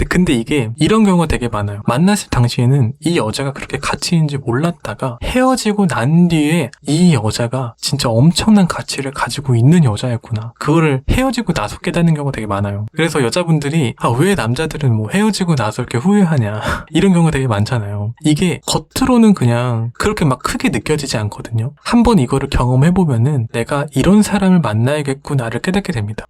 근데 이게 이런 경우가 되게 많아요. 만났을 당시에는 이 여자가 그렇게 가치 있는지 몰랐다가 헤어지고 난 뒤에 이 여자가 진짜 엄청난 가치를 가지고 있는 여자였구나. 그거를 헤어지고 나서 깨닫는 경우가 되게 많아요. 그래서 여자분들이 왜 남자들은 뭐 헤어지고 나서 이렇게 후회하냐 이런 경우가 되게 많잖아요. 이게 겉으로는 그냥 그렇게 막 크게 느껴지지 않거든요. 한번 이거를 경험해보면은 내가 이런 사람을 만나야겠구나를 깨닫게 됩니다.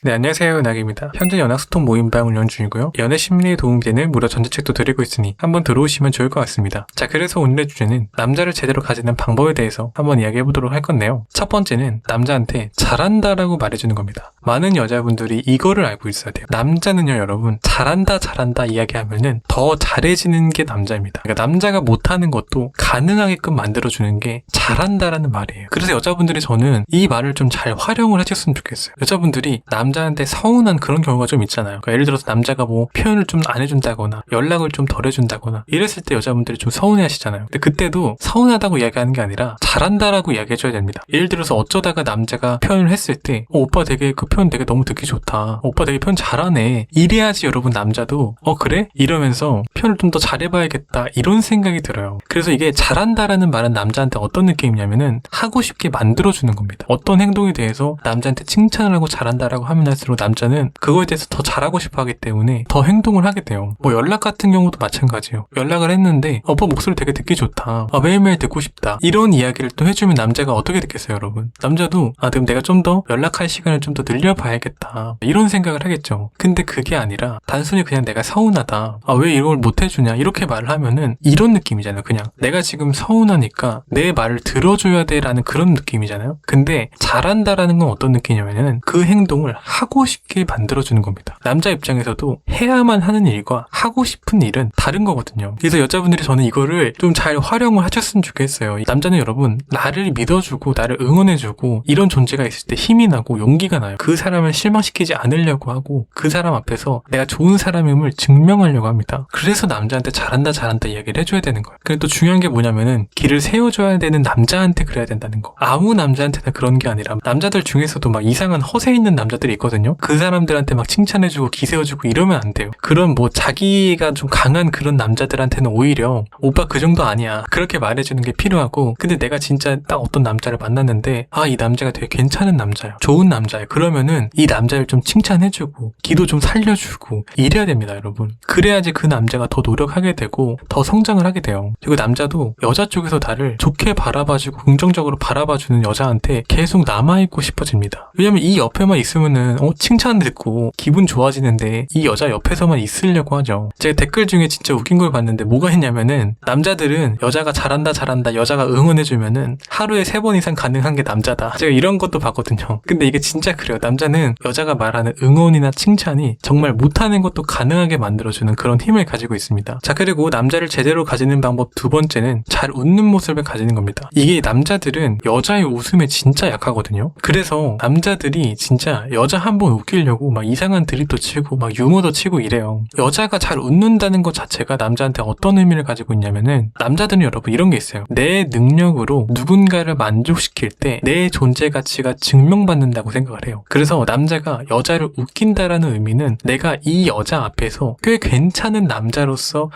네, 안녕하세요. 은학입니다. 현재 연학스토 모임방 운영 중이고요. 연애 심리에 도움이 되는 무료 전자책도 드리고 있으니 한번 들어오시면 좋을 것 같습니다. 자, 그래서 오늘의 주제는 남자를 제대로 가지는 방법에 대해서 한번 이야기해보도록 할 건데요. 첫 번째는 남자한테 잘한다라고 말해주는 겁니다. 많은 여자분들이 이거를 알고 있어야 돼요. 남자는요, 여러분, 잘한다 이야기하면은 더 잘해지는 게 남자입니다. 그러니까 남자가 못하는 것도 가능하게끔 만들어주는 게 잘한다라는 말이에요. 그래서 여자분들이 저는 이 말을 좀 잘 활용을 하셨으면 좋겠어요. 여자분들이 남자한테 서운한 그런 경우가 좀 있잖아요. 그러니까 예를 들어서 남자가 뭐 표현을 좀 안 해준다거나 연락을 좀 덜 해준다거나 이랬을 때 여자분들이 좀 서운해 하시잖아요. 근데 그때도 서운하다고 이야기하는 게 아니라 잘한다라고 이야기해줘야 됩니다. 예를 들어서 어쩌다가 남자가 표현을 했을 때 오빠 되게 그 표현 되게 너무 듣기 좋다. 오빠 되게 표현 잘하네. 이래야지 여러분 남자도 그래? 이러면서 표현을 좀 더 잘해봐야겠다. 이런 생각이 들어요. 그래서 이게 잘한다라는 말은 남자한테 어떤 느낌이냐면은 하고 싶게 만들어주는 겁니다. 어떤 행동에 대해서 남자한테 칭찬을 하고 잘한다라고 하면 할수록 남자는 그거에 대해서 더 잘하고 싶어 하기 때문에 더 행동을 하게 돼요. 뭐 연락 같은 경우도 마찬가지예요. 연락을 했는데 오빠 목소리 되게 듣기 좋다. 매일매일 듣고 싶다. 이런 이야기를 또 해주면 남자가 어떻게 듣겠어요, 여러분? 남자도 그럼 내가 좀 더 연락할 시간을 좀 더 늘려봐야겠다. 이런 생각을 하겠죠. 근데 그게 아니라 단순히 그냥 내가 서운하다. 왜 이걸 못 해주냐? 이렇게 말을 하면은 이런 느낌이잖아요. 그냥 내가 지금 서운하니까 내 말을 들어줘야 돼라는 그런 느낌이잖아요. 근데 잘한다라는 건 어떤 느낌이냐면은 그 행동을 하고 싶게 만들어주는 겁니다. 남자 입장에서도 해야만 하는 일과 하고 싶은 일은 다른 거거든요. 그래서 여자분들이 저는 이거를 좀 잘 활용을 하셨으면 좋겠어요. 남자는 여러분 나를 믿어주고 나를 응원해주고 이런 존재가 있을 때 힘이 나고 용기가 나요. 그 사람을 실망시키지 않으려고 하고 그 사람 앞에서 내가 좋은 사람임을 증명하려고 합니다. 그래서 남자한테 잘한다 이야기를 해줘야 되는 거예요. 근데 또 중요한 게 뭐냐면은 길을 세워줘야 되는 남자한테 그래야 된다는 거. 아무 남자한테나 그런 게 아니라 남자들 중에서도 막 이상한 허세 있는 남자들이 있거든요. 그 사람들한테 막 칭찬해주고 기세워주고 이러면 안 돼요. 그런 뭐 자기가 좀 강한 그런 남자들한테는 오히려 오빠 그 정도 아니야. 그렇게 말해주는 게 필요하고 근데 내가 진짜 딱 어떤 남자를 만났는데 이 남자가 되게 괜찮은 남자야. 좋은 남자야. 그러면은 이 남자를 좀 칭찬해주고 기도 좀 살려주고 이래야 됩니다, 여러분. 그래야지 그 남자가 더 노력하게 되고 더 성장을 하게 돼요. 그리고 남자도 여자 쪽에서 나를 좋게 바라봐주고 긍정적으로 바라봐주는 여자한테 계속 남아있고 싶어집니다. 왜냐면 이 옆에만 있으면은 칭찬 듣고 기분 좋아지는데 이 여자 옆에서만 있으려고 하죠. 제가 댓글 중에 진짜 웃긴 걸 봤는데 뭐가 있냐면은 남자들은 여자가 잘한다 여자가 응원해주면은 하루에 3번 이상 가능한 게 남자다. 제가 이런 것도 봤거든요. 근데 이게 진짜 그래요. 남자는 여자가 말하는 응원이나 칭찬이 정말 못하는 것도 가능하게 만들어주는 그런 힘을 가지고 있습니다. 자, 그리고 남자를 제대로 가지는 방법 두 번째는 잘 웃는 모습을 가지는 겁니다. 이게 남자들은 여자의 웃음에 진짜 약하거든요. 그래서 남자들이 진짜 여자 한 번 웃기려고 막 이상한 드립도 치고 막 유머도 치고 이래요. 여자가 잘 웃는다는 것 자체가 남자한테 어떤 의미를 가지고 있냐면은 남자들은 여러분 이런 게 있어요. 내 능력으로 누군가를 만족시킬 때 내 존재 가치가 증명받는다고 생각을 해요. 그래서 남자가 여자를 웃긴다라는 의미는 내가 이 여자 앞에서 꽤 괜찮은 남자로서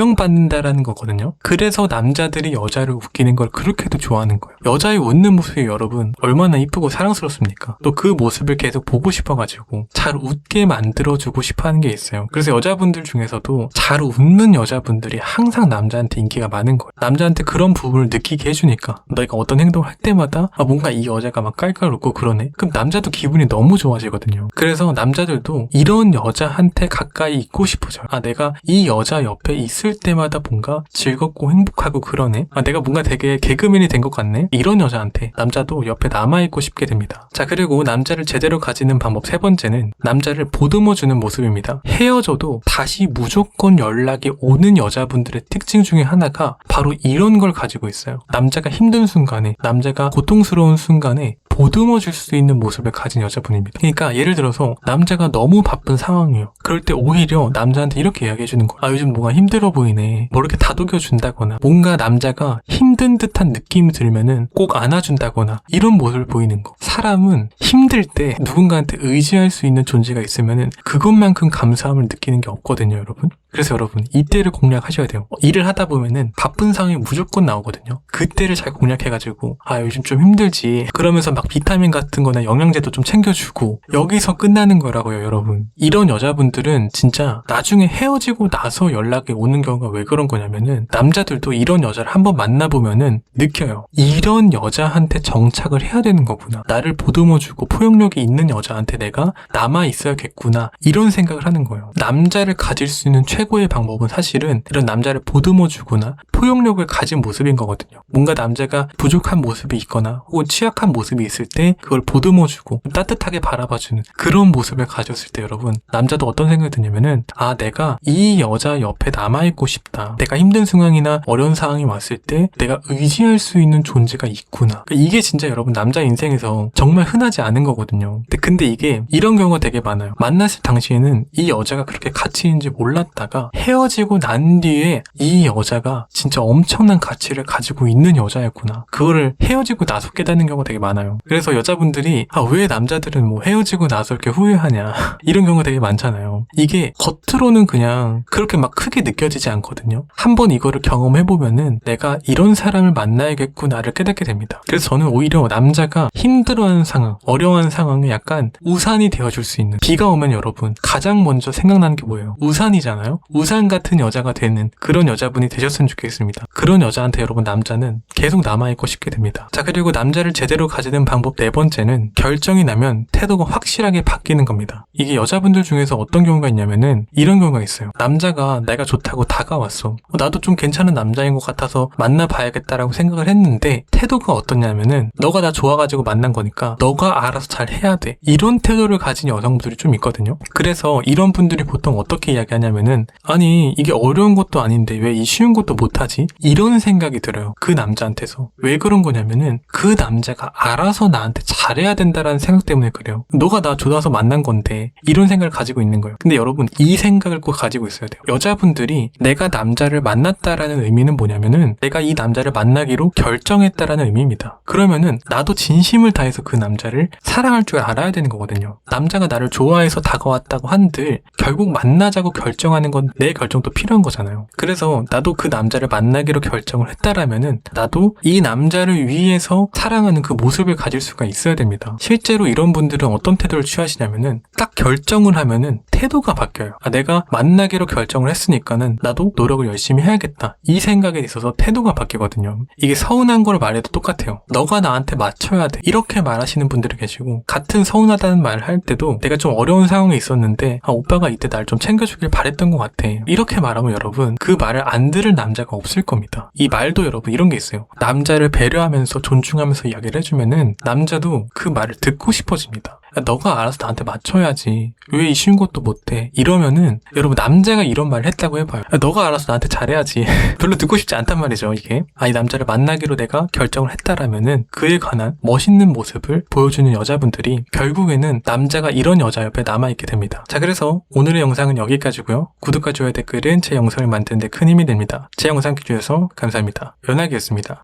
증명받는다라는 거거든요. 그래서 남자들이 여자를 웃기는 걸 그렇게도 좋아하는 거예요. 여자의 웃는 모습이 여러분 얼마나 이쁘고 사랑스럽습니까? 또 그 모습을 계속 보고 싶어가지고 잘 웃게 만들어주고 싶어하는 게 있어요. 그래서 여자분들 중에서도 잘 웃는 여자분들이 항상 남자한테 인기가 많은 거예요. 남자한테 그런 부분을 느끼게 해주니까 내가 어떤 행동을 할 때마다 뭔가 이 여자가 막 깔깔 웃고 그러네? 그럼 남자도 기분이 너무 좋아지거든요. 그래서 남자들도 이런 여자한테 가까이 있고 싶어져요. 내가 이 여자 옆에 있을 때마다 뭔가 즐겁고 행복하고 그러네? 내가 뭔가 되게 개그맨이 된 것 같네? 이런 여자한테 남자도 옆에 남아있고 싶게 됩니다. 자, 그리고 남자를 제대로 가지는 방법 세 번째는 남자를 보듬어주는 모습입니다. 헤어져도 다시 무조건 연락이 오는 여자분들의 특징 중에 하나가 바로 이런 걸 가지고 있어요. 남자가 힘든 순간에, 남자가 고통스러운 순간에 보듬어 줄 수 있는 모습을 가진 여자분입니다. 그러니까 예를 들어서 남자가 너무 바쁜 상황이에요. 그럴 때 오히려 남자한테 이렇게 이야기해 주는 거예요. 아, 요즘 뭔가 힘들어 보이네. 뭐 이렇게 다독여 준다거나, 뭔가 남자가 힘든 듯한 느낌이 들면은 꼭 안아준다거나, 이런 모습을 보이는 거. 사람은 힘들 때 누군가한테 의지할 수 있는 존재가 있으면은 그것만큼 감사함을 느끼는 게 없거든요, 여러분. 그래서 여러분, 이때를 공략하셔야 돼요. 일을 하다 보면은 바쁜 상황이 무조건 나오거든요. 그때를 잘 공략해가지고, 아, 요즘 좀 힘들지. 그러면서 막 비타민 같은 거나 영양제도 좀 챙겨주고, 여기서 끝나는 거라고요, 여러분. 이런 여자분들은 진짜 나중에 헤어지고 나서 연락이 오는 경우가 왜 그런 거냐면은, 남자들도 이런 여자를 한번 만나보면은 느껴요. 이런 여자한테 정착을 해야 되는 거구나. 나를 보듬어주고 포용력이 있는 여자한테 내가 남아있어야겠구나. 이런 생각을 하는 거예요. 남자를 가질 수 있는 최고의 방법은 사실은 이런 남자를 보듬어주거나 포용력을 가진 모습인 거거든요. 뭔가 남자가 부족한 모습이 있거나 혹은 취약한 모습이 있을 때 그걸 보듬어주고 따뜻하게 바라봐주는 그런 모습을 가졌을 때 여러분, 남자도 어떤 생각이 드냐면은, 아, 내가 이 여자 옆에 남아있고 싶다. 내가 힘든 상황이나 어려운 상황이 왔을 때 내가 의지할 수 있는 존재가 있구나. 이게 진짜 여러분 남자 인생에서 정말 흔하지 않은 거거든요. 근데 이게 이런 경우가 되게 많아요. 만났을 당시에는 이 여자가 그렇게 가치 있는지 몰랐다가 헤어지고 난 뒤에 이 여자가 진짜 엄청난 가치를 가지고 있는 여자였구나. 그거를 헤어지고 나서 깨닫는 경우가 되게 많아요. 그래서 여자분들이, 아, 왜 남자들은 뭐 헤어지고 나서 이렇게 후회하냐 이런 경우가 되게 많잖아요. 이게 겉으로는 그냥 그렇게 막 크게 느껴지지 않거든요. 한번 이거를 경험해보면은 내가 이런 사람을 만나야겠구나를 깨닫게 됩니다. 그래서 저는 오히려 남자가 힘들어하는 상황, 어려운 상황에 약간 우산이 되어줄 수 있는, 비가 오면 여러분 가장 먼저 생각나는 게 뭐예요? 우산이잖아요. 우산 같은 여자가 되는 그런 여자분이 되셨으면 좋겠습니다. 그런 여자한테 여러분 남자는 계속 남아있고 싶게 됩니다. 자, 그리고 남자를 제대로 가지는 방법 네 번째는, 결정이 나면 태도가 확실하게 바뀌는 겁니다. 이게 여자분들 중에서 어떤 경우가 있냐면은 이런 경우가 있어요. 남자가 내가 좋다고 다가왔어. 나도 좀 괜찮은 남자인 것 같아서 만나봐야겠다라고 생각을 했는데 태도가 어떠냐면은, 너가 나 좋아가지고 만난 거니까 너가 알아서 잘 해야 돼. 이런 태도를 가진 여성분들이 좀 있거든요. 그래서 이런 분들이 보통 어떻게 이야기하냐면은, 아니 이게 어려운 것도 아닌데 왜 이 쉬운 것도 못하지? 이런 생각이 들어요. 그 남자한테서. 왜 그런 거냐면은 그 남자가 알아서 나한테 잘해야 된다라는 생각 때문에 그래요. 너가 나 좋아서 만난 건데, 이런 생각을 가지고 있는 거예요. 근데 여러분, 이 생각을 꼭 가지고 있어야 돼요. 여자분들이 내가 남자를 만났다라는 의미는 뭐냐면은 내가 이 남자를 만나기로 결정했다라는 의미입니다. 그러면은 나도 진심을 다해서 그 남자를 사랑할 줄 알아야 되는 거거든요. 남자가 나를 좋아해서 다가왔다고 한들 결국 만나자고 결정하는 건 내 결정도 필요한 거잖아요. 그래서 나도 그 남자를 만나기로 결정을 했다라면은 나도 이 남자를 위해서 사랑하는 그 모습을 가질 수가 있어야 됩니다. 실제로 이런 분들은 어떤 태도를 취하시냐면은 딱 결정을 하면은 태도가 바뀌어요. 아, 내가 만나기로 결정을 했으니까는 나도 노력을 열심히 해야겠다. 이 생각에 있어서 태도가 바뀌거든요. 이게 서운한 걸 말해도 똑같아요. 너가 나한테 맞춰야 돼. 이렇게 말하시는 분들이 계시고, 같은 서운하다는 말을 할 때도 내가 좀 어려운 상황에 있었는데, 아, 오빠가 이때 날 좀 챙겨주길 바랬던 것 같아. 이렇게 말하면 여러분, 그 말을 안 들을 남자가 없을 겁니다. 이 말도 여러분 이런 게 있어요. 남자를 배려하면서 존중하면서 이야기를 해주면은 남자도 그 말을 듣고 싶어집니다. 너가 알아서 나한테 맞춰야지. 왜 이 쉬운 것도 못해? 이러면은 여러분, 남자가 이런 말을 했다고 해봐요. 너가 알아서 나한테 잘해야지. 별로 듣고 싶지 않단 말이죠, 이게. 이 남자를 만나기로 내가 결정을 했다라면은 그에 관한 멋있는 모습을 보여주는 여자분들이 결국에는 남자가 이런 여자 옆에 남아있게 됩니다. 자, 그래서 오늘의 영상은 여기까지고요. 구독과 좋아요, 댓글은 제 영상을 만드는 데 큰 힘이 됩니다. 제 영상 기준에서 감사합니다. 연학이었습니다.